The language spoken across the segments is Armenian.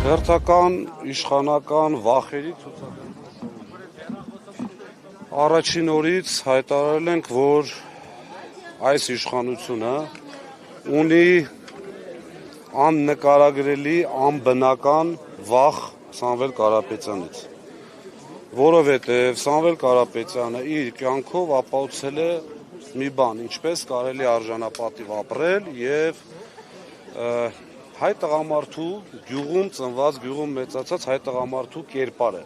Հերթական իշխանական վախերի ցուցակում առաջին օրից հայտարարել ենք, որ այս իշխանությունը ունի աննկարագրելի, անբնական վախ Սամվել Կարապետյանից, որովհետև Սամվել Կարապետյանը իր կյանքով ապահովել է մի բան, ինչպես կարելի արժանապատիվ ապրել եւ հայ տղամարդու գյուղում ծնված, գյուղում մեծացած հայ տղամարդու կերպարը,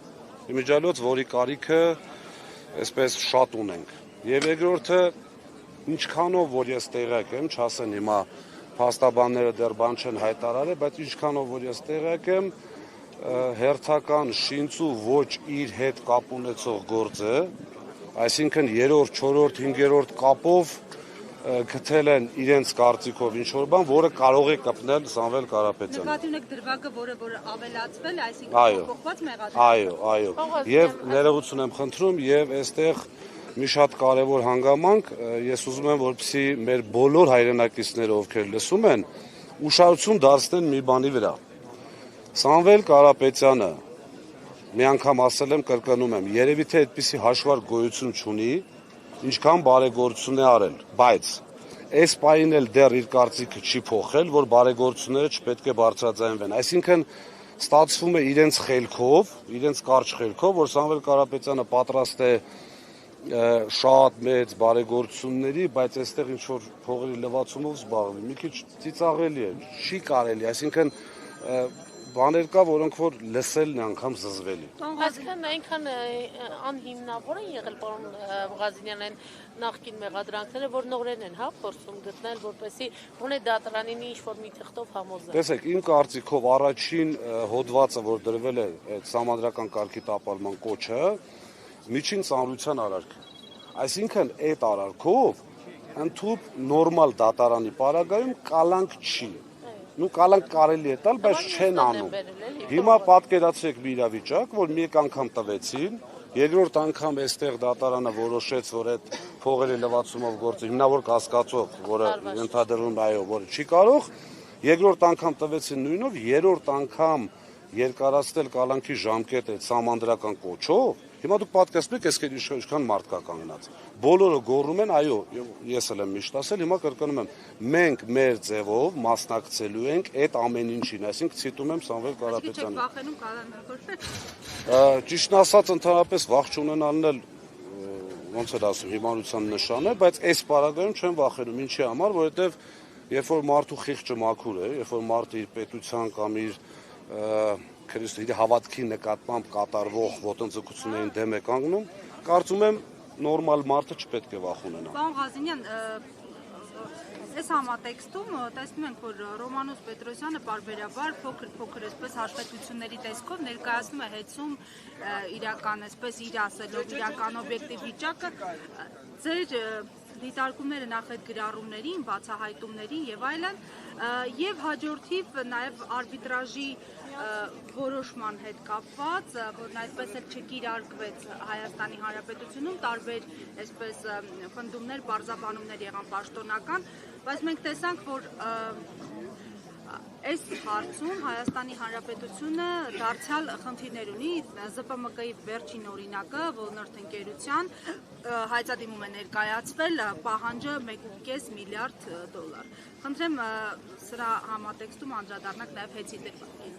իմիջիալոց, որի կարիքը այսպես շատ ունենք։ Եվ երկրորդը, ինչքանով որ ես տեղյակ եմ, չասեն հիմա փաստաբանները դեռ բան չեն հայտարարել, բայց ինչքանով որ ես տեղյակ եմ, հերթական շինծու ոչ իր հետ կապ ունեցող գործը, այսինքն 3-րդ, 4-րդ, 5-րդ կապով գտել են իրենց կարծիքով ինչ-որ բան, որը կարող է կպնել Սամվել Կարապետյանը։ Նկատի ունեք դրվագը, որը ավելացվել, այսինքն փոփոխված մեղադրանք։ Այո։ Եվ ներողություն եմ խնդրում, եւ այստեղ մի շատ կարևոր հանգամանք, ես ուզում եմ, որպեսզի մեր բոլոր հայրենակիցները, ովքեր լսում են, ուշադրություն դարձնեն մի բանի վրա։ Սամվել Կարապետյանը, մի անգամ ասել եմ, կրկնում եմ, երևի թե այդպիսի հաշվարկ գոյություն չունի, ինչքան բարեգործություն է արել, բայց այս պահին էլ դեռ իր կարծիքը չի փոխել, որ բարեգործությունները չպետք է բարձրաձայնվեն։ Այսինքն ստացվում է իրենց խելքով, իրենց կարճ խելքով, որ Սամվել Կարապետյանը պատրաստ է շատ մեծ բարեգործությունների, բայց այստեղ ինչ-որ փողերի լվացումով զբաղվի, մի քիչ ծիծաղելի է, չի կարելի, այսինքն բաներ կա, որոնք որ լսելն է անգամ զզվելի։ Այսինքն այնքան անհիմնավոր են եղել պարոն Ղազինյան այն նախկին մեղադրանքները, որ նորեն են, փորձում գտնել, որպեսզի ունե դատարանին ինչ-որ մի թղթով համոզել։ Տեսեք, իմ կարծիքով առաջին հոդվածը, որ դրվել է այդ սահմանադրական կարգի տապալման կոչը, միջին ծանրության արարք է։ Այսինքն այդ արարքով ընդհանուր նորմալ դատարանի պարագայում կալանք չի։ Կալանք կարելի է տալ, բայց չեն անում։ Հիմա պատկերացրեք մի իրավիճակ, որ մեկ անգամ տվեցին, երկրորդ անգամ այստեղ դատարանը որոշեց, որ այդ փողերի լվացումով գործը հիմնավոր կասկածով, որը ենթադրվում է, որ չի կարող, երկրորդ անգամ տվեցին նույնով, երրորդ անգամ երկարացնել կալանքի ժամկետը սահմանադրական կոչով։ Հիմա դուք պատկերացնում եք, այսքան ինչքան մարդ կա կանգնած։ Բոլորը գոռում են, այո, ես էլ եմ միշտ ասել, հիմա կրկնում եմ, մենք մեր ձևով մասնակցելու ենք այդ ամեն ինչին, այսինքն ցիտում եմ Սամվել Կարապետյանին։ Վախենում կալանավորվել։ Ճիշտն ասած, ընդհանրապես վախ չունենալն էլ ոնց էր ասում, հիմարության նշան է, բայց այս պարագայում չեմ վախենում, ինչի համար, որովհետև երբ որ մարդու խիղճը մաքուր է, երբ որ մարդը իր պետության կամ իր իր հավատքի նկատմամբ կատարվող ոտնձգություններին դեմ է կանգնում, կարծում եմ նորմալ մարդը չպետք է վախ ունենա։ Պարոն Ղազինյան, այս համատեքստում տեսնում ենք, որ Ռոմանոս Պետրոսյանը պարբերաբար փոքր այսպես հաշվետվությունների տեսքով ներկայացնում է հեծում իրական, այսպես իր ասելով, իրական օբյեկտիվ վիճակը, ձեր դիտարկումները նախ այդ գրառումներին, բացահայտումներին եւ այլն, եւ հաջորդիվ նաեւ արբիտրաժի որոշման հետ կապված, որն այդպես էլ չկիրարկվեց Հայաստանի Հանրապետությունում, տարբեր այսպես պնդումներ, բարձաբանումներ եղան պաշտոնական, բայց մենք տեսանք, որ այս հարցում Հայաստանի Հանրապետությունը դարձյալ խնդիրներ ունի, ԶՊՄԿ-ի վերջին օրինակը, ոլորտ ընկերության հայտարարում է ներկայացվել պահանջը 1.5 միլիարդ դոլար։ Խնդրեմ սրա համատեքստում անդրադառնանք նաև հեծի դեպքին։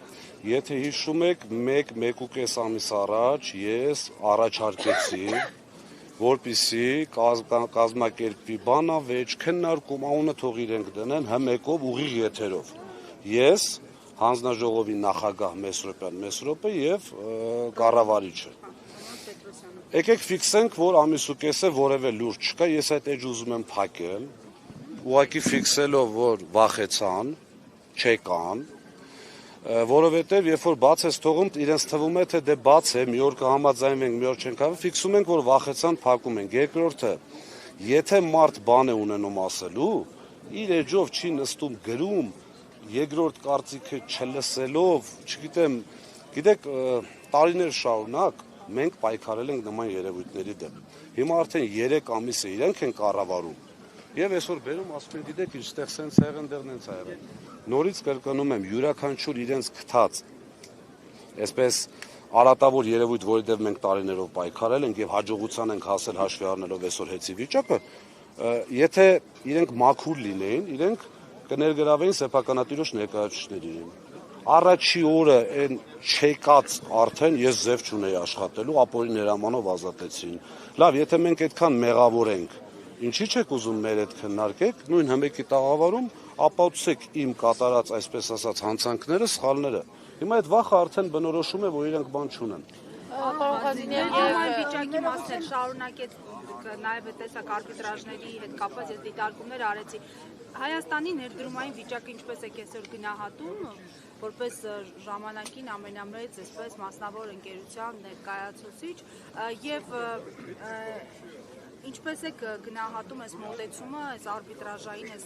Եթե հիշում եք, 1-1.5 ամիս առաջ ես առաջարկեցի, որպեսզի կազմակերպվի բանավեճ, քննարկում, անունը թող իրենք դնեն, հմեկով ուղիղ եթերով։ Ես, հանձնաժողովի նախագահ Մեսրոպը եւ կառավարիչը։ Եկեք ֆիքսենք, որ ամիս ու կեսը որևէ լուրջ չկա, ես այդ էջ ուզում եմ փակել, ուղղակի ֆիքսելով, որ վախեցան, չեկան, որովհետև երբ որ բաց ես թողում, իրենց թվում է, թե դե բաց է, մի օր կհամաձայնվենք, մի օր չենք հավը, ֆիքսում ենք, որ վախեցան, փակում ենք։ Երկրորդը, եթե մարդ բան է ունենում ասելու, իր էջով չի նստում գրում, երկրորդ կարծիքը չլսելով, չգիտեմ, գիտեք, տարիներ շարունակ մենք պայքարել ենք նման երևույթների դեմ։ Հիմա արդեն 3 ամիս է իրենք են կառավարում։ Եվ այսօր բերում ասում են, գիտեք, ինչտեղ սենց եղեն, դեռ նենց ա եղել։ Նորից կրկնում եմ, յուրաքանչյուր իրենց գտած այսպես արատավոր երևույթ, որովհետև մենք տարիներով պայքարել ենք եւ հաջողության ենք հասել հաշվի առնելով այսօր հեծի վիճակը, եթե իրենք մաքուր լինեին, իրենք կներգրավեին սեփականատիրոջ ներկայացուցիչներին։ Առաջի օրը այն չեկած արդեն ես ձև չունեի աշխատելու, ապօրինի հրամանով ազատեցին։ Լավ, եթե մենք այդքան մեղավոր ենք, ինչի՞ չեք ուզում մեր հետ քննարկեք, նույն հմեկի տաղավարում ապացուցեք իմ կատարած, այսպես ասած, հանցանքները, սխալները։ Հիմա այդ վախը արդեն բնորոշում է, որ իրենք բան չունեն։ Պարոն Ղազինյան, Այդ վիճակի մասն շարունակեց նաև տեսակ արբիտրաժների հետ կապված ես դիտարկումներ արեցի։ Հայաստանի ներդրումային վիճակը ինչպես եք այսօր գնահատում, որպես ժամանակին ամենամեծ այսպես մասնավոր ընկերության ներկայացուցիչ եւ ինչպես եք գնահատում այս մոտեցումը, այս արբիտրաժային այս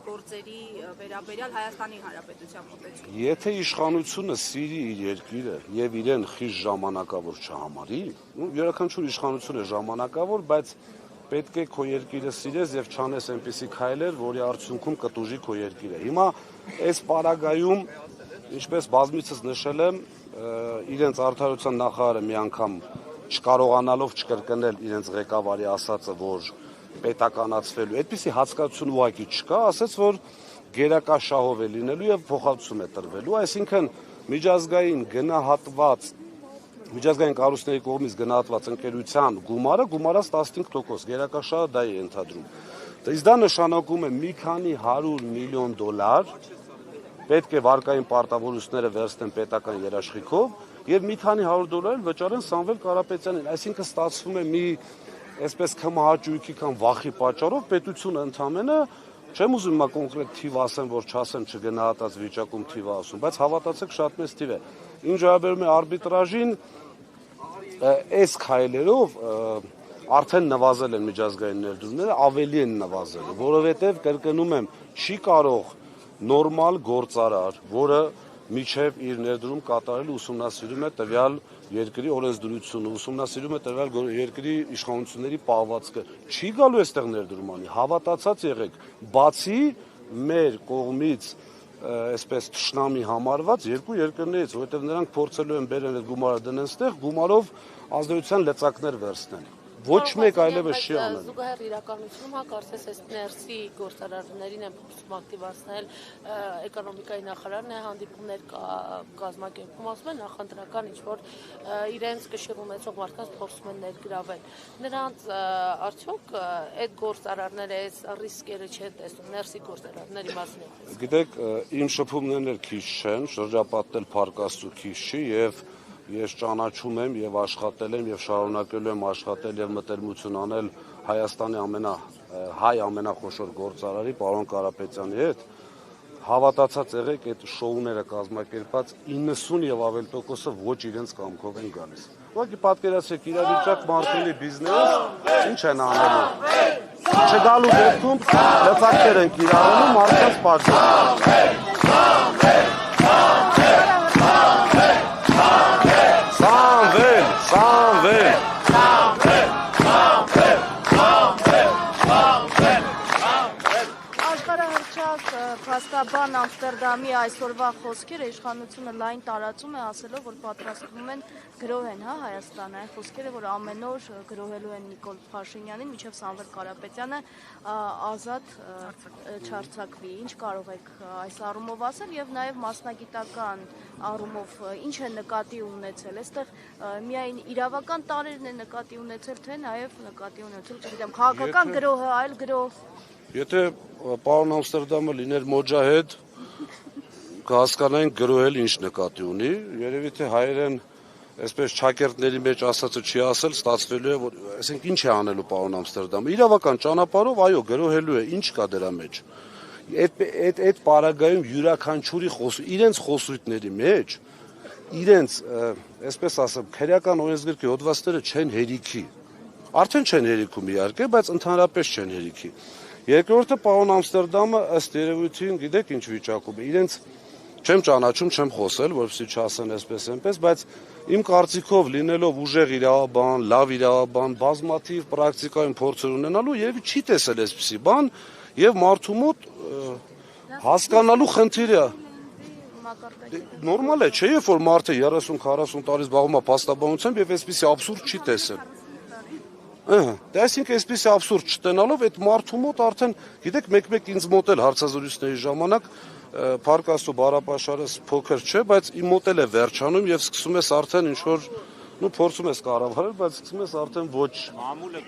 գործերի վերաբերյալ Հայաստանի Հանրապետության մոտեցումը։ Եթե իշխանությունը սիրի իր երկիրը եւ իրեն խիստ ժամանակավոր չհամարի, յուրաքանչյուր իշխանություն է ժամանակավոր, բայց պետք է քո երկիրը սիրես եւ չանես այնպիսի քայլեր, որի արդյունքում կտուժի քո երկիրը։ Հիմա այս պարագայում, ինչպես բազմիցս նշել եմ, իրենց արդարության նախարարը մի անգամ չկարողանալով չկրկնել իրենց ղեկավարի ասածը, որ պետականացվելու, այդպիսի հասկացություն ուղղակի չկա, ասաց, որ գերակա շահով է լինելու եւ փոխհատուցում է տրվելու, այսինքն միջազգային կառույցների կողմից գնահատված ընկերության գումարած 15%, գերակաշահը դա է ընդհանրում։ Իսկ դա նշանակում է մի քանի 100 միլիոն դոլար պետք է վարկային պարտավորությունները վերցնեն պետական երաշխիքով եւ մի քանի 100 դոլար վճարեն Սամվել Կարապետյանին, այսինքն ստացվում է մի այսպես կմահաճույքի կամ վախի պատճառով պետությունը ընդամենը չեմ ուզում հիմա կոնկրետ թիվ ասեմ, որ չասեմ չգնահատած վիճակում թիվ ասում, բայց հավատացեք շատ մեծ թիվ է։ Ինչ վերաբերում է արբիտրաժին, այս քայլերով արդեն նվազել են միջազգային ներդրումները, ավելի են նվազել, որովհետև կրկնում եմ, չի կարող նորմալ գործարար, որը միջև իր ներդրում կատարել ուսումնասիրում է տվյալ երկրի օրենսդրությունը, ուսումնասիրում է տվյալ երկրի իշխանությունների պահվածքը, չի գալու այստեղ ներդրում անի, հավատացած եղեք, բացի մեր կողմից այսպես թշնամի համարված երկու երկրներից, որովհետև նրանք փորձելու են բերեն այդ գումարը դնեն ստեղ, գումարով ազդեցության լծակներ վերցնեն։ Ոչ մեկ այլևս չի անել։ Զուգահեռ իրականությունում կարծես այս ներսի գործարարներին են փորձում ակտիվացնել, էկոնոմիկայի նախարարն է հանդիպումներ կազմակերպում, ասում են նախընտրական ինչ-որ իրենց կշիռ ունեցող մարդկանց փորձում են ներգրավել։ Նրանց արդյոք այդ գործարարները այս ռիսկերը չեն տեսնում, ներսի գործարարների մասին։ Գիտեք, իմ շփումներն էլ քիչ չեն, շրջապատել Փարքաստու քիչ չի եւ ես ճանաչում եմ եւ աշխատել եմ եւ շարունակելու եմ աշխատել եւ մտերմություն անել Հայաստանի ամենախոշոր գործարարի պարոն Կարապետյանի հետ, հավատացած եղեք այդ շոուները կազմակերպած 90 եւ ավել տոկոսը ոչ իրենց կամքով են գալիս։ Ուղղակի պատկերացրեք իրավիճակ մարդերի բիզնես, ինչ են անելու։ Չգալու դեպքում լծակներ են կիրառելու մարդկանց պատճառով։ Փաստաբան Ամստերդամի այսօրվա խոսքերը իշխանությունը լայն տարածում է ասելով, որ պատրաստվում են գրոհեն Հայաստանը, այն խոսքերը, որ ամեն օր գրոհելու են Նիկոլ Փաշինյանին, մինչև Սամվել Կարապետյանը ազատ չարձակվի։ Ինչ կարող եք այս առումով ասել եւ նաեւ մասնագիտական առումով ինչ է նկատի ունեցել։ Այստեղ միայն իրավական տարրերն է նկատի ունեցել, թե նաեւ նկատի ունեցել, չգիտեմ, քաղաքական գրոհը, այլ գրոհ։ Եթե պարոն Ամստերդամը լիներ Մոջահեդ, կհասկանային գրոհել ինչ նկատի ունի, երևի թե հայերեն այսպես ճակերտների մեջ ասածը չի ասել, ստացվելու է, որ այսինքն ինչ է անելու պարոն Ամստերդամը, իրավական ճանապարհով, այո, գրոհելու է, ինչ կա դրա մեջ։ Այդ պարագայում յուրաքանչյուրի իրենց խոսույթների մեջ, իրենց, այսպես ասեմ, քրեական օրենսգրքի հոդվածները չեն հերիքի, արդեն չեն հերիքում իհարկե, բայց ընդհանրապես չեն հերիքի։ Երկրորդը պարոն Ամստերդամը ըստ երևույթին գիտեք ինչ վիճակում է, իրենց չեմ ճանաչում, չեմ խոսել, որպեսզի չասեն այսպես այնպես, բայց իմ կարծիքով լինելով ուժեղ իրավաբան, լավ իրավաբան, բազմաթիվ պրակտիկայում փորձեր ունենալու երևի չի տեսել այսպիսի բան եւ մարդու մոտ հասկանալու խնդիր է։ մակարդակի։ Նորմալ է, չէ՞ երբ որ մարդը 30-40 տարի զբաղվում է փաստաբանությամբ եւ այսպիսի абսուրդ չի տեսել։ Դե այսինքն այսպիսի абսուրդ չտենալով այդ մարդու մոտ արդեն, գիտեք, մեկ-մեկ ինձ մոտ էլ հարցազրույցների ժամանակ Փառք Աստծո բարապաշարս փոքր չէ, բայց իմ մոտ էլ է վերջանում եւ սկսում ես արդեն ինչ որ փորձում ես կառավարել, բայց սկսում ես արդեն ոչ։ Մամուլը,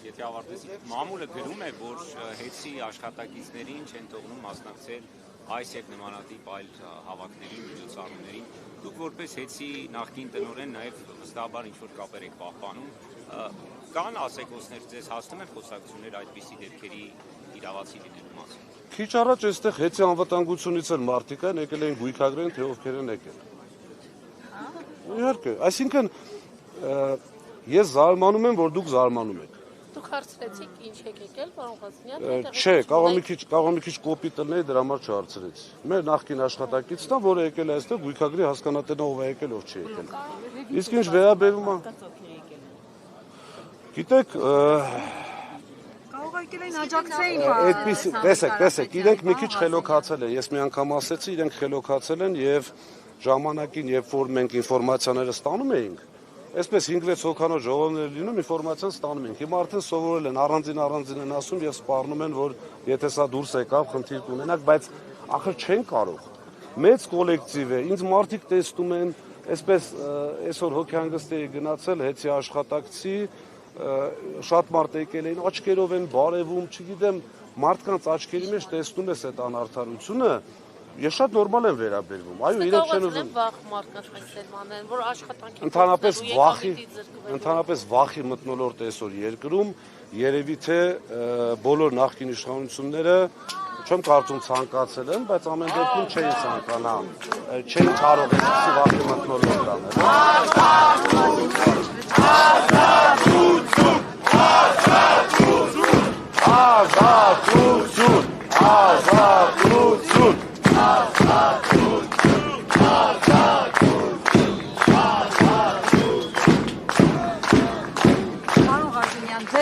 եթե ավարտեցի, մամուլը գրում է, որ հեծի աշխատակիցներին չեն թողնում մասնակցել այս եւ նմանատիպ այլ հավաքների միջոցառումներին։ Դուք որպես հեծի նախկին տնօրեն նաեւ վստահաբար ինչ որ կապեր եք պահպանում, կան ասեկոսներ ձեզ հասնում են խոսակցություններ այդպիսի դեպքերի իրավացի լինելու մասին։ Քիչ առաջ այստեղ հեծի անվտանգությունից էլ մարդիկ են եկել են գույքագրեն, թե ովքեր են եկել։ Իհարկե, այսինքն ես զարմանում եմ, որ դուք զարմանում եք։ Դուք հարցրեցիք ինչ եք եկել, պարոն Ղազարյան։ Չէ, կարող մի քիչ կոպիտ լինի, դրա համար չհարցրեցի։ Մեր նախկին աշխատակիցն է, որը եկել է այստեղ գույքագրի հասկանատենը ով է եկել, ով չի եկել։ Իսկ ինչ վերաբերում է։ Գիտեք, Կարող եկել էին աջակցեին այդպես, տեսեք, իրենք մի քիչ խելոքացել են։ Ես մի անգամ ասեցի, իրենք խելոքացել են եւ ժամանակին, երբ որ մենք ինֆորմացիաները ստանում էինք, այսպես 5-6 հոգանոց ժողովներ լինում, ինֆորմացիան ստանում ենք։ Հիմա արդեն սովորել են, առանձին են ասում եւ սպառնում են, որ եթե սա դուրս եկավ, խնդիր կունենաք, բայց ախր չեն կարող։ Մեծ կոլեկտիվ է, ինձ մարդիկ տեսնում են, այսպես այսօր հոգեհանգստի գնացել հեծի աշխատակցի, շատ մարդ եկել էին, աչքերով են բարևում, չգիտեմ, մարդկանց աչքերի մեջ տեսնում ես այդ անարդարությունը, ես շատ նորմալ եմ վերաբերվում։ Այո, իրենք չեն ուզում։ Վախ մարդկանց մեծերմանեն, որ աշխատանքի Ընդհանրապես վախի մթնոլորտ այսօր երկրում, երևի թե բոլոր նախկին իշխանությունները չեմ կարծում ցանկացել են, բայց ամեն դեպքում չէին ցանկանա, չէին կարող այսպիսի վախի մթնոլորտ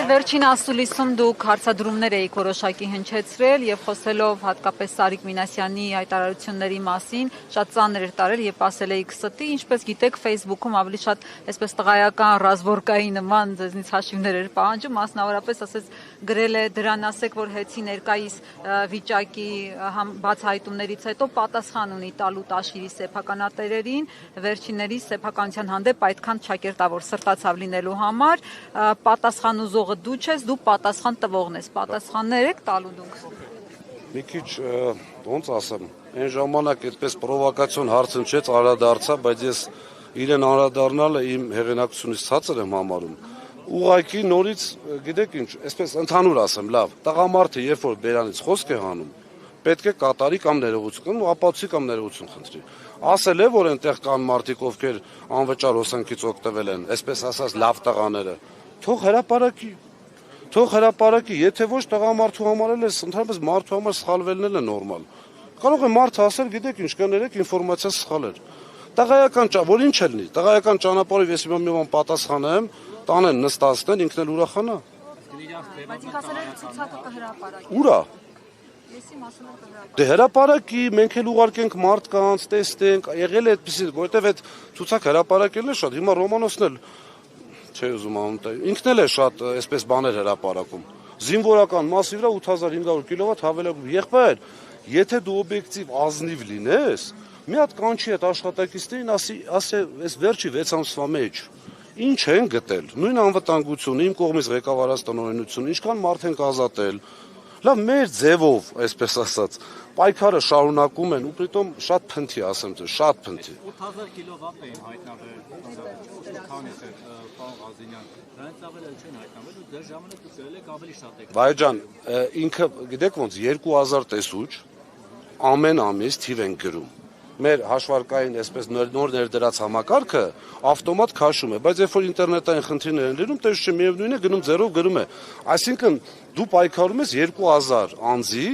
Վերջին ասուլիսում դուք հարցադրումներ էիք որոշակի հնչեցրել եւ խոսելով հատկապես Սարիկ Մինասյանի հայտարարությունների մասին, շատ ծանր էր տարել եւ ասել էիք ստի, ինչպես գիտեք, Facebook-ում ավելի շատ այսպես տղայական ռազմորկայի նման ձեզնից հաշիվներ էր պահանջում, մասնավորապես ասես գրել է դրան ասեք, որ հեծի ներկայիս վիճակի բացահայտումներից հետո պատասխան ունի տալու Տաշիրի սեփականատերերին, վերջինների սեփականության հանդեպ այդքան ճակերտավոր սրտացավ լինելու համար, պատասխան ուզողը դու չես, դու պատասխան տվողն ես, պատասխաններ եք տալու դուք։ Մի քիչ ոնց ասեմ, այն ժամանակ այդպես պրովոկացիոն հարցնչեց, անդրադարձա, բայց ես իրեն անդրադառնալը իմ հեղինակությունից ցածր եմ համարում։ Ուղղակի նորից, գիտեք ինչ, այսպես ընդհանուր ասեմ, լավ, տղամարդը երբ որ բերանից խոսք է հանում, պետք է կատարի կամ ներողություն, ու ապացուցի կամ ներողություն խնդրի։ Ասել է, որ այնտեղ կան մարդիկ, ովքեր անվճար հոսանքից օգտվել են, այսպես ասած, լավ տղաները, թող հրապարակի, եթե ոչ տղամարդու համար էլ է, ընդհանրապես մարդու համար սխալվելն էլ է նորմալ։ Կարող է մարդը ասել, գիտեք ինչ, կներեք ինֆորմացիա սխալ էր։ Տղայական, որ ինչ էլ լինի, տղայական ճանապարհով ես մի բան պատասխանեմ, տանեն, նստացնեն, ինքն էլ ուրախանա։ Բայց ինք ասել են ցուցակը կհրապարակի։ Ուրա։ Եսի մասում կհրապարակի։ Դե հրապարակի, մենք էլ ուղարկենք մարդկանց, տեստենք, եղել է այդպեսի, որովհետև այդ ցուցակ հրապարակելն է շատ, հիմա Ռոմանոսն էլ չէ ուզում անունտը, ինքն էլ է շատ այսպես բաներ հրապարակում։ Զինվորական մասի վրա 8500 կիլովատ հավելակում։ Եղբայր, եթե դու օբյեկտիվ ազնիվ լինես, մի հատ կանչի այդ աշխատակիցներին ասի, այս վերջի 6 ամսվա մեջ ինչ են գտել։ Նույն անվտանգությունը, իմ կողմից ղեկավարած տնօրենությունը, ինչքան մարդ են ազատել։ Լավ, մեր ձևով, այսպես ասած, պայքարը շարունակում են ու պրիտոմ շատ փնթի, ասեմ ձեզ, շատ փնթի։ 8000 կիլովատ էին հայտնաբերել, քանի է պարոն Ղազարյան, դրանից ավել չեն հայտնաբերել ու դեռ ժամանակ դուք եք ավելի շատ եք։ Բայջան, ինքը գիտեք ոնց 2000 տեսուչ ամեն ամիս թիվ են գրում։ Մեր հաշվարկային այսպես նոր ներդրած համակարգը ավտոմատ քաշում է, բայց երբ որ ինտերնետային խնդիրներ են լինում, դες չէ միևնույն է գնում ձերով գրում է։ Այսինքն դու պայքարում ես 2000 անձի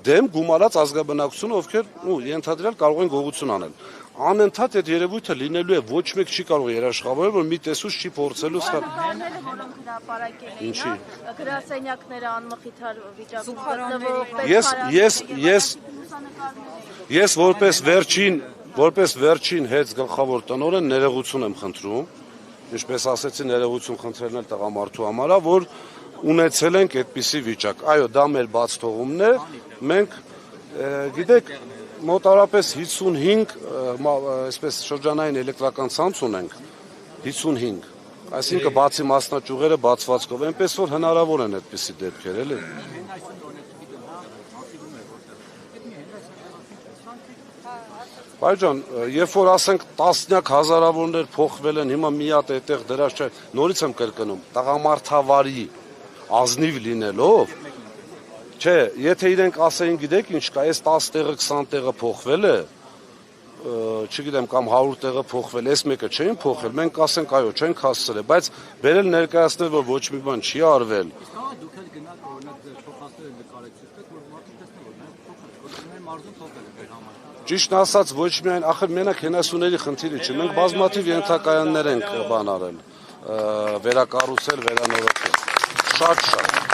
դեմ գումարած ազգաբնակությունը, ովքեր ենթադրյալ կարող են գողություն անել։ Անընդհատ այդ երևույթը լինելու է, ոչ մեկ չի կարող երաշխավորել, որ մի տեսուչ չի փորձելու սխալ։ Որոնք հրապարակել էին, Ինչի։ գրասենյակները անմխիթար վիճակում Զուգարանների։ գտնվող Ես որպես վերջին հետ գլխավոր տնօրեն ներողություն եմ խնդրում, ինչպես ասեցի, ներողություն խնդրելն էլ տղամարդու համար է, որ ունեցել ենք այդպիսի վիճակ։ Այո, դա մեր բաց թողումն է։ Մենք գիտեք, մոտարապես 55 այսպես շրջանային էլեկտրական ցանց ունենք, 55, այսինքն բացի մասնաճյուղերը բացվածքով, այնպես որ հնարավոր են այդպիսի դեպքեր, էլի։ Բայջան, երբ որ ասենք տասնյակ հազարավորներ փոխվել են, հիմա մի հատ այդտեղ դրած չէ, նորից եմ կրկնում, տղամարդավարի ազնիվ լինելով, չէ, եթե իրենք ասեին, գիտեք ինչ կա, այս 10 տեղը 20 տեղը փոխվել է, չգիտեմ, կամ 100 տեղը փոխվել, այս մեկը չէին փոխել, մենք ասենք այո, չենք հասցրել, բայց բերել ներկայացնել, որ ոչ մի բան չի արվել։ Դուք էլ գնաք օրինակ փոխածները նկարեք, ցույց որ մարդիկ տեսնեն, որ մենք մարզում փոխել ենք համար։ Ճիշտն ասած, ոչ միայն, ախր մենակ հենասյուների խնդիրը չէ, մենք բազմաթիվ ենթակայաններ ենք բան արել, վերակառուցել, վերանորոգել, շատ։